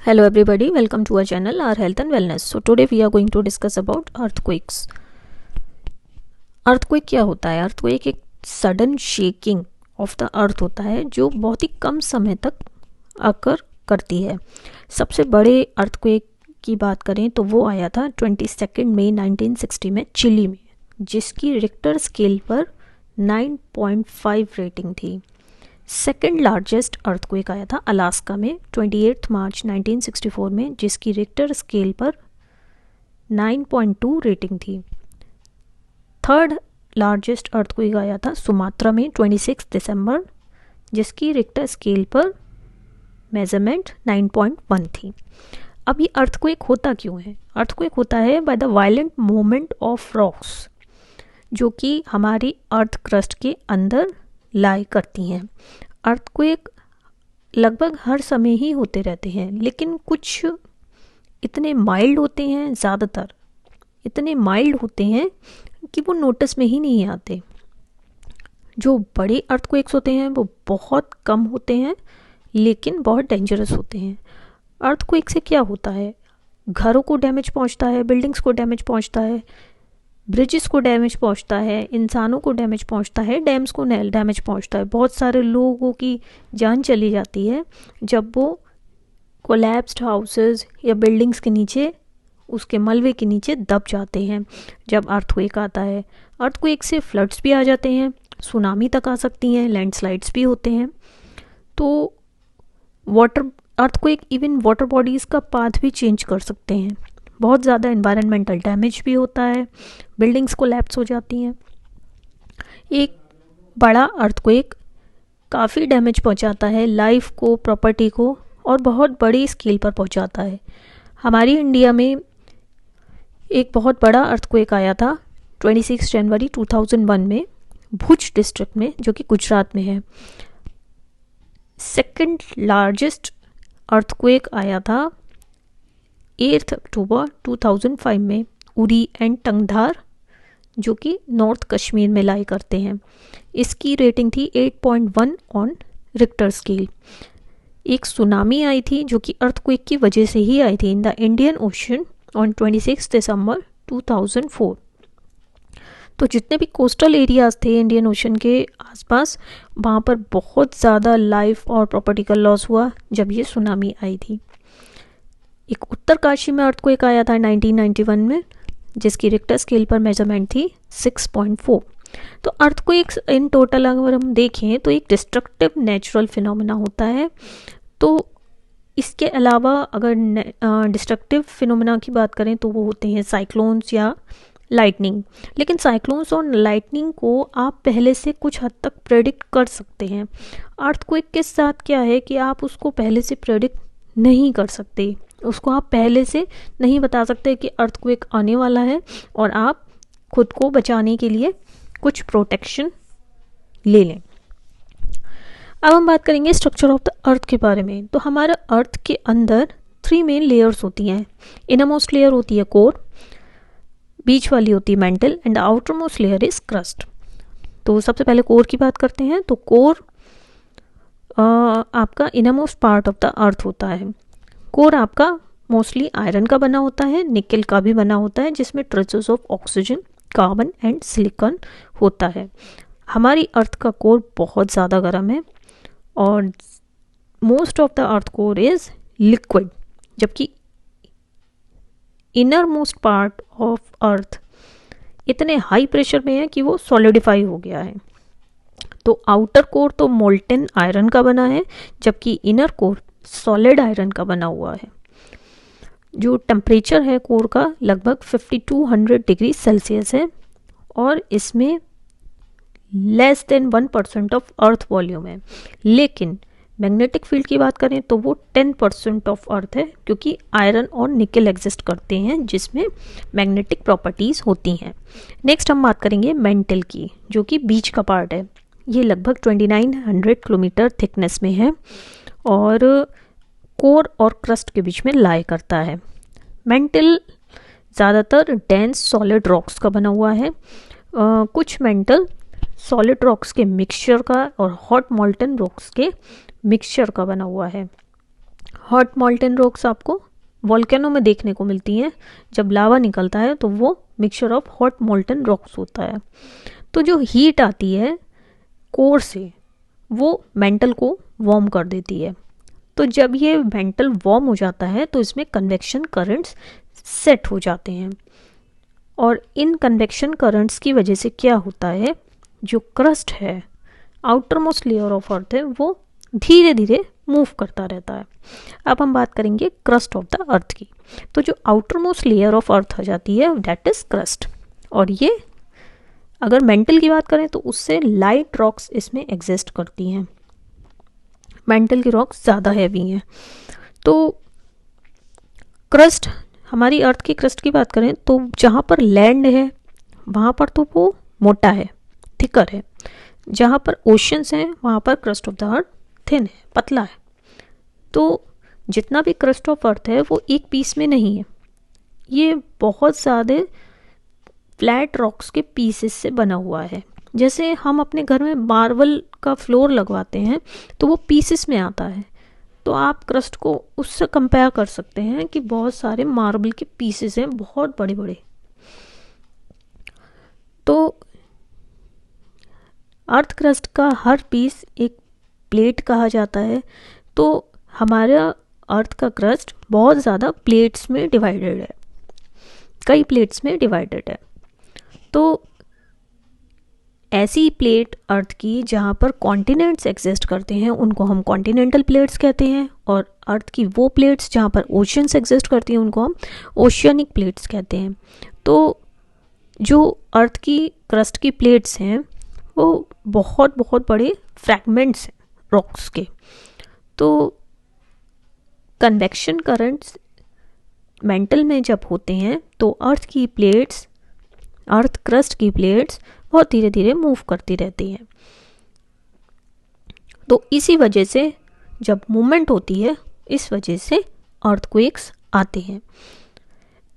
Hello everybody, welcome to our channel, our health and wellness. So today we are going to discuss about earthquakes. Earthquake क्या होता है? Earthquake एक sudden shaking of the अर्थ होता है जो बहुत ही कम समय तक अकर करती है. सबसे बड़े अर्थक्वेक की बात करें तो वो आया था 22 मई 1960 में चिली में, जिसकी रिक्टर स्केल पर 9.5 रेटिंग थी. सेकेंड लार्जेस्ट अर्थक्वेक आया था अलास्का में 28 मार्च 1964 में, जिसकी रिक्टर स्केल पर 9.2 रेटिंग थी. थर्ड लार्जेस्ट अर्थक्वेक आया था सुमात्रा में 26 दिसंबर, जिसकी रिक्टर स्केल पर मेजरमेंट 9.1 थी. अब ये अर्थक्वेक होता क्यों है? अर्थक्वेक होता है by the violent movement of rocks, जो कि हमारी अर्थ क्रस्ट के अंदर लाई करती हैं. अर्थक्वेक लगभग हर समय ही होते रहते हैं, लेकिन कुछ इतने माइल्ड होते हैं, ज़्यादातर इतने माइल्ड होते हैं कि वो नोटिस में ही नहीं आते. जो बड़े अर्थक्वेक्स होते हैं वो बहुत कम होते हैं, लेकिन बहुत डेंजरस होते हैं. अर्थक्वेक से क्या होता है? घरों को डैमेज पहुंचता है, बिल्डिंग्स को डैमेज पहुंचता है, ब्रिजेस को डैमेज पहुंचता है, इंसानों को डैमेज पहुंचता है, डैम्स को डैमेज पहुंचता है. बहुत सारे लोगों की जान चली जाती है जब वो कोलैप्स्ड हाउसेस या बिल्डिंग्स के नीचे, उसके मलबे के नीचे दब जाते हैं जब अर्थक्वेक आता है. अर्थक्वेक से फ्लड्स भी आ जाते हैं, सुनामी तक आ सकती हैं, लैंडस्लाइड्स भी होते हैं. तो अर्थक्वेक इवन वाटर बॉडीज़ का पाथ भी चेंज कर सकते हैं. बहुत ज़्यादा एनवायरनमेंटल डैमेज भी होता है, बिल्डिंग्स कोलैप्स हो जाती हैं. एक बड़ा अर्थक्वेक काफ़ी डैमेज पहुंचाता है लाइफ को, प्रॉपर्टी को, और बहुत बड़ी स्केल पर पहुंचाता है. हमारी इंडिया में एक बहुत बड़ा अर्थक्वेक आया था 26 जनवरी 2001 में भुज डिस्ट्रिक्ट में, जो कि गुजरात में है. सेकंड लार्जेस्ट अर्थक्वेक आया था 8 अक्टूबर 2005 में उरी एंड टंगधार, जो कि नॉर्थ कश्मीर में लाई करते हैं. इसकी रेटिंग थी 8.1 ऑन रिक्टर स्केल. एक सुनामी आई थी जो कि अर्थक्वेक की वजह से ही आई थी in the Indian ocean on 26 दिसंबर 2004. तो जितने भी कोस्टल एरियाज थे इंडियन ओशन के आसपास, वहाँ पर बहुत ज़्यादा लाइफ और प्रॉपर्टी का लॉस हुआ जब ये सुनामी आई थी. एक उत्तरकाशी में अर्थक्वेक आया था 1991 में, जिसकी रिक्टर स्केल पर मेजरमेंट थी 6.4. तो अर्थक्वेक्स इन टोटल अगर हम देखें तो एक डिस्ट्रक्टिव नेचुरल फिनोमेना होता है. तो इसके अलावा अगर डिस्ट्रक्टिव फिनोमेना की बात करें तो वो होते हैं साइक्लोन्स या लाइटनिंग. लेकिन साइक्लोन्स और लाइटनिंग को आप पहले से कुछ हद तक प्रेडिक्ट कर सकते हैं. अर्थक्वेक के साथ क्या है कि आप उसको पहले से प्रेडिक्ट नहीं कर सकते, उसको आप पहले से नहीं बता सकते कि अर्थक्वेक आने वाला है और आप खुद को बचाने के लिए कुछ प्रोटेक्शन ले लें. अब हम बात करेंगे स्ट्रक्चर ऑफ द अर्थ के बारे में. तो हमारा अर्थ के अंदर 3 मेन लेयर्स होती हैं. इनरमोस्ट लेयर होती है कोर, बीच वाली होती है mental, and outer most layer is crust. तो सबसे पहले कोर की बात करते हैं. तो कोर आपका इनरमोस्ट पार्ट ऑफ द अर्थ होता है. कोर आपका मोस्टली आयरन का बना होता है, निकल का भी बना होता है, जिसमें traces of oxygen, carbon and silicon होता है. हमारी अर्थ का कोर बहुत ज़्यादा गर्म है और most of the earth core is liquid, जबकि innermost part of earth इतने हाई प्रेशर में है कि वो सॉलिडिफाई हो गया है. तो आउटर कोर तो मोल्टेन आयरन का बना है, जबकि इनर कोर सॉलिड आयरन का बना हुआ है. जो टेम्परेचर है कोर का लगभग 5200 डिग्री सेल्सियस है, और इसमें less than 1% of earth volume है. लेकिन मैग्नेटिक फील्ड की बात करें तो वो 10% ऑफ अर्थ है, क्योंकि आयरन और निकल एग्जिस्ट करते हैं जिसमें मैग्नेटिक प्रॉपर्टीज़ होती हैं. नेक्स्ट हम बात करेंगे मेंटल की, जो कि बीच का पार्ट है. ये लगभग 2900 किलोमीटर थिकनेस में है और कोर और क्रस्ट के बीच में लाई करता है. मेंटल ज़्यादातर डेंस सॉलिड रॉक्स का बना हुआ है. कुछ मेंटल सॉलिड रॉक्स के मिक्सचर का और हॉट मॉल्टन रॉक्स के मिक्सचर का बना हुआ है. हॉट मॉल्टेन रॉक्स आपको वॉल्केनो में देखने को मिलती हैं। जब लावा निकलता है तो वो mixture of hot molten rocks होता है। तो जो हीट आती है कोर से वो मेंटल को वार्म कर देती है। तो जब ये मेंटल वार्म हो जाता है तो इसमें कन्वेक्शन करंट्स सेट हो जाते हैं, और इन कन्वेक्शन करंट्स की वजह से क्या होता है, जो क्रस्ट है, आउटर मोस्ट लेयर ऑफ अर्थ है, वो धीरे धीरे मूव करता रहता है। अब हम बात करेंगे क्रस्ट ऑफ द अर्थ की। तो जो outer most layer of earth आ जाती है दैट इज क्रस्ट, और ये अगर मेंटल की बात करें तो उससे लाइट रॉक्स इसमें एग्जिस्ट करती हैं। मेंटल की रॉक्स ज़्यादा हैवी हैं। तो क्रस्ट, हमारी अर्थ की क्रस्ट की बात करें तो जहाँ पर लैंड है वहाँ पर तो वो मोटा है, थिकर है। जहाँ पर ओशंस हैं वहाँ पर crust of the earth thin है, पतला है। तो जितना भी क्रस्ट ऑफ अर्थ है वो एक पीस में नहीं है, ये बहुत ज़्यादा फ्लैट रॉक्स के पीसेस से बना हुआ है। जैसे हम अपने घर में मार्बल का फ्लोर लगवाते हैं तो वो पीसेस में आता है, तो आप क्रस्ट को उससे कंपेयर कर सकते हैं कि बहुत सारे मार्बल के पीसेस हैं, बहुत बड़े बड़े। तो अर्थ क्रस्ट का हर पीस एक प्लेट कहा जाता है। तो हमारा अर्थ का क्रस्ट बहुत ज़्यादा प्लेट्स में डिवाइडेड है, कई प्लेट्स में डिवाइडेड है। तो ऐसी प्लेट अर्थ की जहाँ पर कॉन्टिनेंट्स एग्जिस्ट करते हैं उनको हम कॉन्टिनेंटल प्लेट्स कहते हैं, और अर्थ की वो प्लेट्स जहाँ पर ओशंस एग्जिस्ट करती हैं उनको हम ओशियनिक प्लेट्स कहते हैं। तो जो अर्थ की क्रस्ट की प्लेट्स हैं वो बहुत बहुत बड़े फ्रैगमेंट्स हैं रॉक्स के। तो कन्वेक्शन करंट्स मेंटल में जब होते हैं तो अर्थ की प्लेट्स, अर्थ क्रस्ट की प्लेट्स बहुत धीरे धीरे मूव करती रहती हैं। तो इसी वजह से जब मूवमेंट होती है इस वजह से अर्थक्वेक्स आते हैं।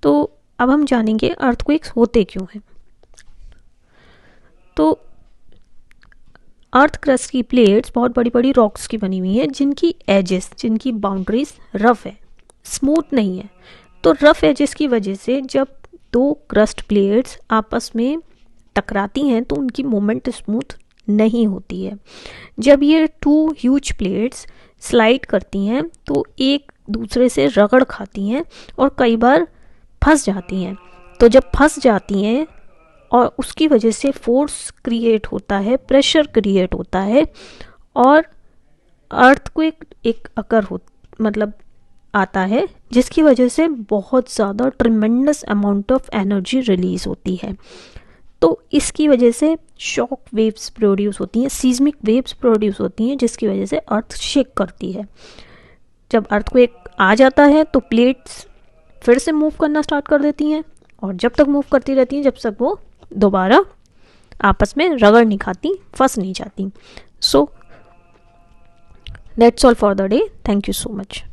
तो अब हम जानेंगे अर्थक्वेक्स होते क्यों हैं। तो अर्थ क्रस्ट की प्लेट्स बहुत बड़ी बड़ी रॉक्स की बनी हुई हैं जिनकी एजेस, जिनकी बाउंड्रीज रफ है, स्मूथ नहीं है। तो रफ एजेस की वजह से जब दो क्रस्ट प्लेट्स आपस में टकराती हैं तो उनकी मूवमेंट स्मूथ नहीं होती है। जब ये टू ह्यूज प्लेट्स स्लाइड करती हैं तो एक दूसरे से रगड़ खाती हैं और कई बार फंस जाती हैं। तो जब फंस जाती हैं और उसकी वजह से फोर्स क्रिएट होता है, प्रेशर क्रिएट होता है, और अर्थक्वेक एक अकर हो मतलब आता है, जिसकी वजह से बहुत ज़्यादा tremendous amount of energy release होती है। तो इसकी वजह से शॉक वेव्स प्रोड्यूस होती हैं, सीस्मिक वेव्स प्रोड्यूस होती हैं, जिसकी वजह से अर्थ शेक करती है। जब अर्थक्वेक आ जाता है तो प्लेट्स फिर से मूव करना स्टार्ट कर देती हैं, और जब तक मूव करती रहती हैं जब तक वो दोबारा आपस में रगड़ नहीं खाती, फंस नहीं जाती। So that's all for the day. Thank you so much.